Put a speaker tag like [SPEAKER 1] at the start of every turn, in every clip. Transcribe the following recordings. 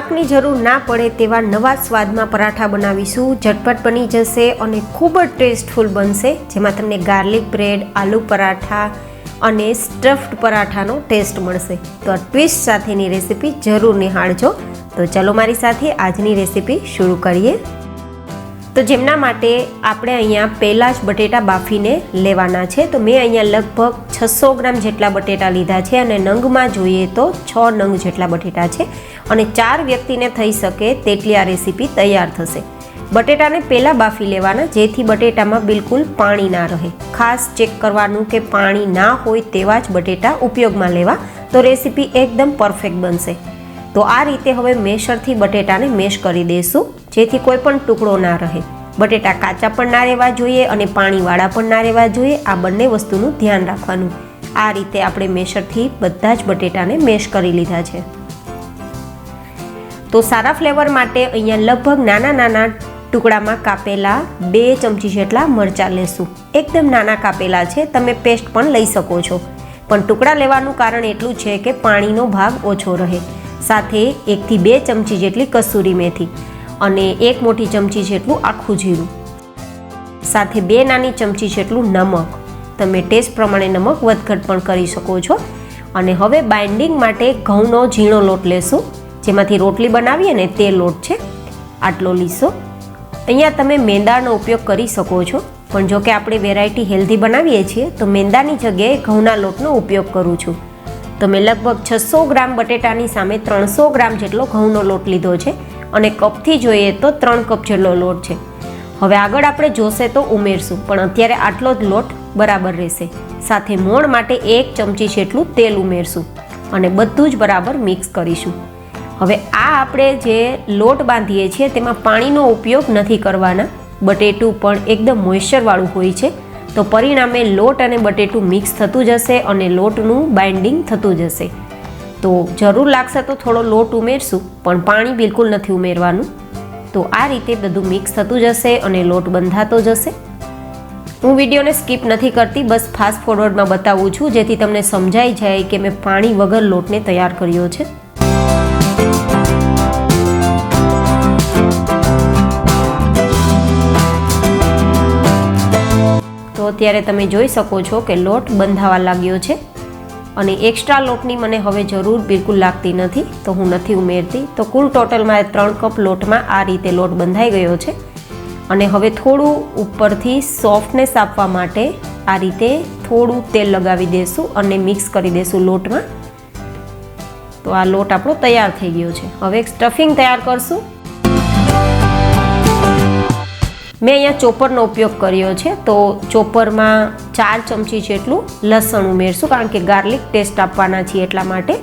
[SPEAKER 1] શાકની જરૂર ના પડે તેવા નવા સ્વાદમાં પરાઠા બનાવીશું. ઝટપટ બની જશે અને ખૂબ જ ટેસ્ટફુલ બનશે, જેમાં તમને ગાર્લિક બ્રેડ, આલુ પરાઠા અને સ્ટફ્ડ પરાઠાનો ટેસ્ટ મળશે. તો આ ટ્વિસ્ટ સાથેની રેસીપી જરૂર નિહાળજો. તો ચલો મારી સાથે આજની રેસીપી શરૂ કરીએ. તો જેમના માટે આપણે અહીંયા પહેલાં જ બટેટા બાફીને લેવાના છે. તો મેં અહીંયા લગભગ 600 ગ્રામ જેટલા બટેટા લીધા છે અને નંગમાં જોઈએ તો 6 નંગ જેટલા બટેટા છે અને 4 વ્યક્તિને થઈ શકે તેટલી આ રેસીપી તૈયાર થશે. બટેટાને પહેલાં બાફી લેવાના, જેથી બટેટામાં બિલકુલ પાણી ના રહે. ખાસ ચેક કરવાનું કે પાણી ના હોય તેવા જ બટેટા ઉપયોગમાં લેવા, તો રેસીપી એકદમ પરફેક્ટ બનશે. તો આ રીતે હવે મેશરથી બટેટાને મેશ કરી દઈશું, જેથી કોઈ પણ ટુકડો ના રહે. બટેટા કાચા પણ ના રહેવા જોઈએ અને પાણીવાળા પણ ના રહેવા જોઈએ. આ બંને વસ્તુનું ધ્યાન રાખવાનું. આ રીતે આપણે મેશરથી બધા જ બટેટાને મેશ કરી લીધા છે. તો સારા ફ્લેવર માટે અહીંયા લગભગ નાના નાના ટુકડામાં કાપેલા 2 ચમચી જેટલા મરચાં લેશું. એકદમ નાના કાપેલા છે, તમે પેસ્ટ પણ લઈ શકો છો, પણ ટુકડા લેવાનું કારણ એટલું છે કે પાણીનો ભાગ ઓછો રહે. સાથે 1 થી 2 ચમચી જેટલી કસૂરી મેથી અને 1 મોટી ચમચી જેટલું આખું જીરું, સાથે 2 નાની ચમચી જેટલું નમક. તમે ટેસ્ટ પ્રમાણે નમક વધઘટ પણ કરી શકો છો. અને હવે બાઇન્ડિંગ માટે ઘઉંનો ઝીણો લોટ લેશું, જેમાંથી રોટલી બનાવીએ ને તે લોટ છે, આટલો લીસો. અહીંયા તમે મેંદાનો ઉપયોગ કરી શકો છો, પણ જો કે આપણે વેરાયટી હેલ્ધી બનાવીએ છીએ તો મેંદાની જગ્યાએ ઘઉંના લોટનો ઉપયોગ કરું છું. તો મેં લગભગ 600 ગ્રામ બટેટાની સામે 300 ગ્રામ જેટલો ઘઉંનો લોટ લીધો છે અને કપથી જોઈએ તો 3 કપ જેટલો લોટ છે. હવે આગળ આપણે જોશે તો ઉમેરશું, પણ અત્યારે આટલો જ લોટ બરાબર રહેશે. સાથે મોણ માટે 1 ચમચી જેટલું તેલ ઉમેરશું અને બધું જ બરાબર મિક્સ કરીશું. હવે આ આપણે જે લોટ બાંધીએ છીએ તેમાં પાણીનો ઉપયોગ નથી કરવાના. બટેટું પણ એકદમ મોઇશ્ચરવાળું હોય છે, તો પરિણામે લોટ અને બટેટું મિક્સ થતું જશે અને લોટનું બાઇન્ડિંગ થતું જશે. તો જરૂર લાગશે તો થોડો લોટ ઉમેરશું, પણ પાણી બિલકુલ નથી ઉમેરવાનું. તો આ રીતે બધું મિક્સ થતું જશે અને લોટ બંધાતો જશે. હું વિડીયોને સ્કીપ નથી કરતી, બસ ફાસ્ટ ફોરવર્ડમાં બતાવું છું, જેથી તમને સમજાઈ જાય કે મેં પાણી વગર લોટને તૈયાર કર્યો છે. તો અત્યારે તમે જોઈ શકો છો કે લોટ બંધાવા લાગ્યો છે અને એક્સ્ટ્રા લોટની મને હવે જરૂર બિલકુલ લાગતી નથી, તો હું નથી ઉમેરતી. તો કુલ ટોટલમાં 3 કપ લોટમાં આ રીતે લોટ બંધાઈ ગયો છે. અને હવે થોડું ઉપરથી સોફ્ટનેસ આપવા માટે આ રીતે થોડું તેલ લગાવી દઈશું અને મિક્સ કરી દઈશું લોટમાં. તો આ લોટ આપણો તૈયાર થઈ ગયો છે. હવે એક સ્ટફિંગ તૈયાર કરશું. મેં અહીંયા ચોપરનો ઉપયોગ કર્યો છે, તો ચોપરમાં 4 ચમચી જેટલું લસણ ઉમેરશું, કારણ કે ગાર્લિક ટેસ્ટ આપવાના છીએ એટલા માટે.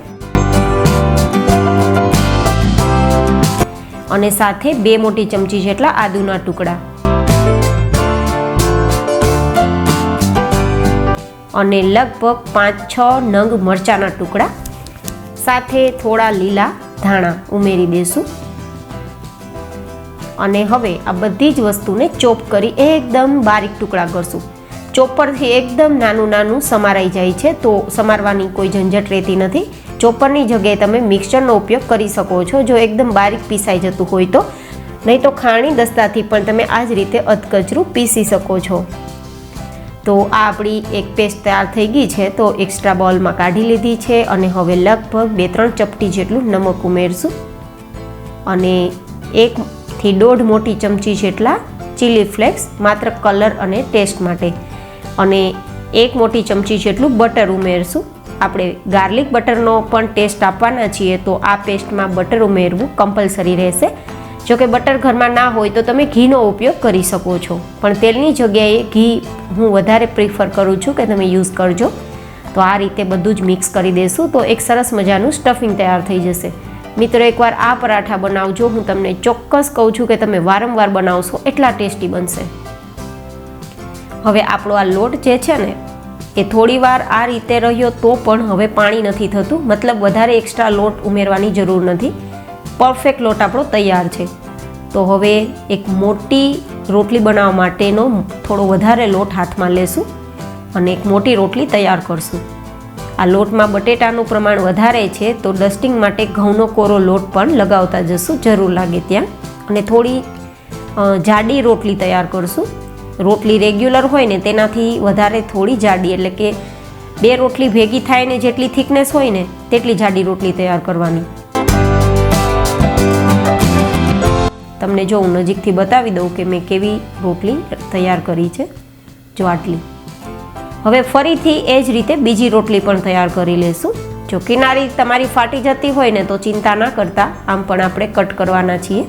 [SPEAKER 1] અને સાથે 2 મોટી ચમચી જેટલા આદુના ટુકડા અને લગભગ 5-6 નંગ મરચાંના ટુકડા, સાથે થોડા લીલા ધાણા ઉમેરી દઈશું. અને હવે આ બધી જ વસ્તુને ચોપ કરી એકદમ બારીક ટુકડા કરશું. ચોપરથી એકદમ નાનું નાનું સમારાઈ જાય છે, તો સમારવાની કોઈ ઝંઝટ રહેતી નથી. ચોપરની જગ્યાએ તમે મિક્સચરનો ઉપયોગ કરી શકો છો, જો એકદમ બારીક પીસાઈ જતું હોય તો. નહીં તો ખાણી દસ્તાથી પણ તમે આ જ રીતે અધકચરું પીસી શકો છો. તો આ આપણી એક પેસ્ટ તૈયાર થઈ ગઈ છે, તો એક્સ્ટ્રા બોલમાં કાઢી લીધી છે. અને હવે લગભગ 2-3 ચપટી જેટલું નમક ઉમેરશું અને 1 થી 1.5 મોટી ચમચી જેટલા ચીલી ફ્લેક્સ, માત્ર કલર અને ટેસ્ટ માટે. અને 1 મોટી ચમચી જેટલું બટર ઉમેરશું. આપણે ગાર્લિક બટરનો પણ ટેસ્ટ આપવાના છીએ, તો આ પેસ્ટમાં બટર ઉમેરવું કમ્પલસરી રહેશે. જો કે બટર ઘરમાં ના હોય તો તમે ઘીનો ઉપયોગ કરી શકો છો, પણ તેલની જગ્યાએ ઘી હું વધારે પ્રિફર કરું છું કે તમે યુઝ કરજો. તો આ રીતે બધું જ મિક્સ કરી દઈશું, તો એક સરસ મજાનું સ્ટફિંગ તૈયાર થઈ જશે. મિત્રો, એકવાર આ પરાઠા બનાવજો, હું તમને ચોક્કસ કહું છું કે તમે વારંવાર બનાવશો એટલા ટેસ્ટી બનશે. હવે આપણો આ લોટ જે છે ને એ થોડી વાર આ રીતે રહ્યો તો પણ હવે પાણી નથી થતું, મતલબ વધારે એક્સ્ટ્રા લોટ ઉમેરવાની જરૂર નથી. પરફેક્ટ લોટ આપણો તૈયાર છે. તો હવે એક મોટી રોટલી બનાવવા માટેનો થોડો વધારે લોટ હાથમાં લેશું અને એક મોટી રોટલી તૈયાર કરશું. આ લોટમાં બટેટાનું પ્રમાણ વધારે છે તો ડસ્ટિંગ માટે ઘઉંનો કોરો લોટ પણ લગાવતા જશું જરૂર લાગે ત્યાં. અને થોડી જાડી રોટલી તૈયાર કરશું. રોટલી રેગ્યુલર હોય ને તેનાથી વધારે થોડી જાડી, એટલે કે 2 રોટલી ભેગી થાય ને જેટલી થિકનેસ હોય ને તેટલી જાડી રોટલી તૈયાર કરવાની. તમને જો હું નજીકથી બતાવી દઉં કે મેં કેવી રોટલી તૈયાર કરી છે. જો આટલી. હવે ફરીથી એ જ રીતે બીજી રોટલી પણ તૈયાર કરી લેશું. જો કિનારી તમારી ફાટી જતી હોય ને તો ચિંતા ના કરતા, આમ પણ આપણે કટ કરવાના છીએ.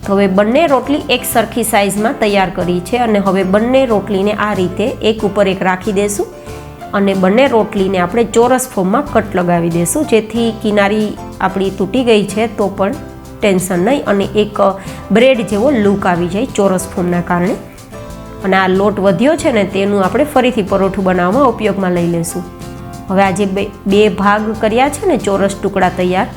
[SPEAKER 1] તો હવે બંને રોટલી એક સરખી સાઇઝમાં તૈયાર કરી છે અને હવે બંને રોટલીને આ રીતે એક ઉપર એક રાખી દેશું અને બંને રોટલીને આપણે ચોરસ ફોર્મમાં કટ લગાવી દેશું, જેથી કિનારી આપણી તૂટી ગઈ છે તો પણ ટેન્શન નહીં અને એક બ્રેડ જેવો લુક આવી જાય ચોરસ ફોર્મના કારણે. અને આ લોટ વધ્યો છે ને તેનું આપણે ફરીથી પરોઠું બનાવવામાં ઉપયોગમાં લઈ લેશું. હવે આ જે બે ભાગ કર્યા છે ને ચોરસ ટુકડા તૈયાર,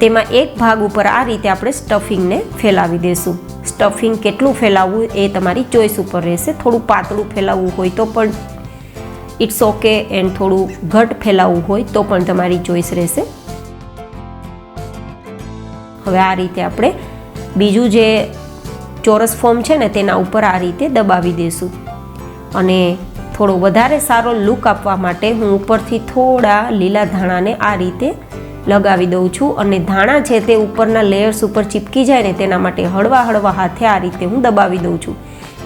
[SPEAKER 1] તેમાં એક ભાગ ઉપર આ રીતે આપણે સ્ટફિંગને ફેલાવી દેશું. સ્ટફિંગ કેટલું ફેલાવવું એ તમારી ચોઈસ ઉપર રહેશે. થોડું પાતળું ફેલાવવું હોય તો પણ ઇટ્સ ઓકે, એન્ડ થોડું ઘટ ફેલાવવું હોય તો પણ તમારી ચોઈસ રહેશે. હવે આ રીતે આપણે બીજું જે ચોરસ ફોર્મ છે ને તેના ઉપર આ રીતે દબાવી દેશું અને થોડો વધારે સારો લુક આપવા માટે હું ઉપરથી થોડા લીલા ધાણાને આ રીતે લગાવી દઉં છું અને ધાણા છે તે ઉપરના લેયર્સ ઉપર ચીપકી જાય ને તેના માટે હળવા હળવા હાથે આ રીતે હું દબાવી દઉં છું.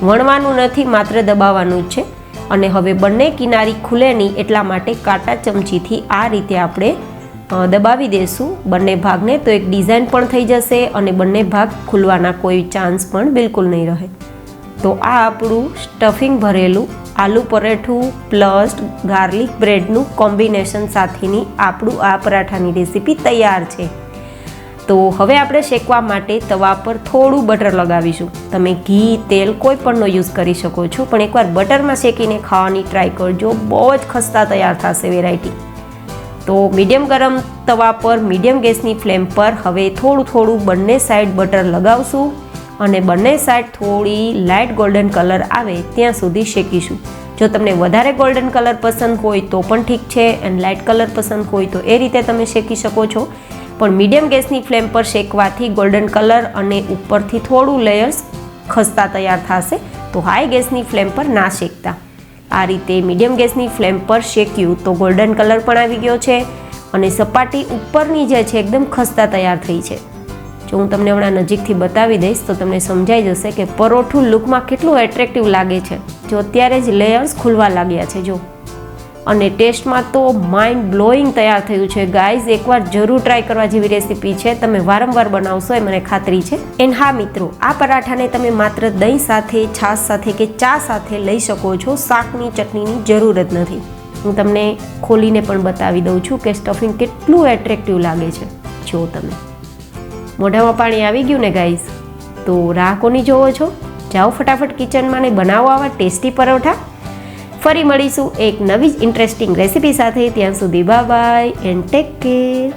[SPEAKER 1] વણવાનું નથી, માત્ર દબાવવાનું જ છે. અને હવે બંને કિનારી ખુલે નહીં એટલા માટે કાંટા ચમચીથી આ રીતે આપણે દબાવી દઈશું બંને ભાગને, તો એક ડિઝાઇન પણ થઈ જશે અને બંને ભાગ ખુલવાના કોઈ ચાન્સ પણ બિલકુલ નહીં રહે. તો આ આપણું સ્ટફિંગ ભરેલું આલુ પરાઠું પ્લસ ગાર્લિક બ્રેડનું કોમ્બિનેશન સાથેની આપણું આ પરાઠાની રેસીપી તૈયાર છે. તો હવે આપણે શેકવા માટે તવા પર થોડું બટર લગાવીશું. તમે ઘી, તેલ કોઈ પણનો યુઝ કરી શકો છો, પણ એકવાર બટરમાં શેકીને ખાવાની ટ્રાય કરજો, બહુ જ ખસ્તા તૈયાર થશે વેરાયટી. તો મીડિયમ ગરમ તવા પર મીડિયમ ગેસની ફ્લેમ પર હવે થોડું થોડું બંને સાઈડ બટર લગાવશું અને બંને સાઈડ થોડી લાઇટ ગોલ્ડન કલર આવે ત્યાં સુધી શેકીશું. જો તમને વધારે ગોલ્ડન કલર પસંદ હોય તો પણ ઠીક છે, એન્ડ લાઇટ કલર પસંદ હોય તો એ રીતે તમે શેકી શકો છો, પણ મીડિયમ ગેસની ફ્લેમ પર શેકવાથી ગોલ્ડન કલર અને ઉપરથી થોડું લેયર્સ ખસ્તા તૈયાર થશે. તો હાઈ ગેસની ફ્લેમ પર ના શેકતા, આ રીતે મીડિયમ ગેસની ફ્લેમ પર શેક્યું તો ગોલ્ડન કલર પણ આવી ગયો છે અને સપાટી ઉપરની જે છે એકદમ ખસ્તા તૈયાર થઈ છે. જો હું તમને હમણાં નજીકથી બતાવી દઈશ તો તમને સમજાઈ જશે કે પરોઠું લુકમાં કેટલું એટ્રેક્ટિવ લાગે છે. જો અત્યારે જ લેયર્સ ખુલવા લાગ્યા છે જો, અને ટેસ્ટમાં તો માઇન્ડ બ્લોઈંગ તૈયાર થયું છે. ગાઈઝ, એકવાર જરૂર ટ્રાય કરવા જેવી રેસીપી છે, તમે વારંવાર બનાવશો એ મને ખાતરી છે. એન્ડ હા મિત્રો, આ પરાઠાને તમે માત્ર દહીં સાથે, છાશ સાથે કે ચા સાથે લઈ શકો છો, શાકની ચટણીની જરૂર જ નથી. હું તમને ખોલીને પણ બતાવી દઉં છું કે સ્ટફિંગ કેટલું એટ્રેક્ટિવ લાગે છે. જો તમે મોઢામાં પાણી આવી ગયું ને ગાઈઝ, તો રાહ કોની જોવો છો? જાઓ ફટાફટ કિચનમાં ને બનાવો આવા ટેસ્ટી પરોઠા. ફરી મળીશું એક નવી જ ઇન્ટરેસ્ટિંગ રેસીપી સાથે. ત્યાં સુધી bye bye and take care.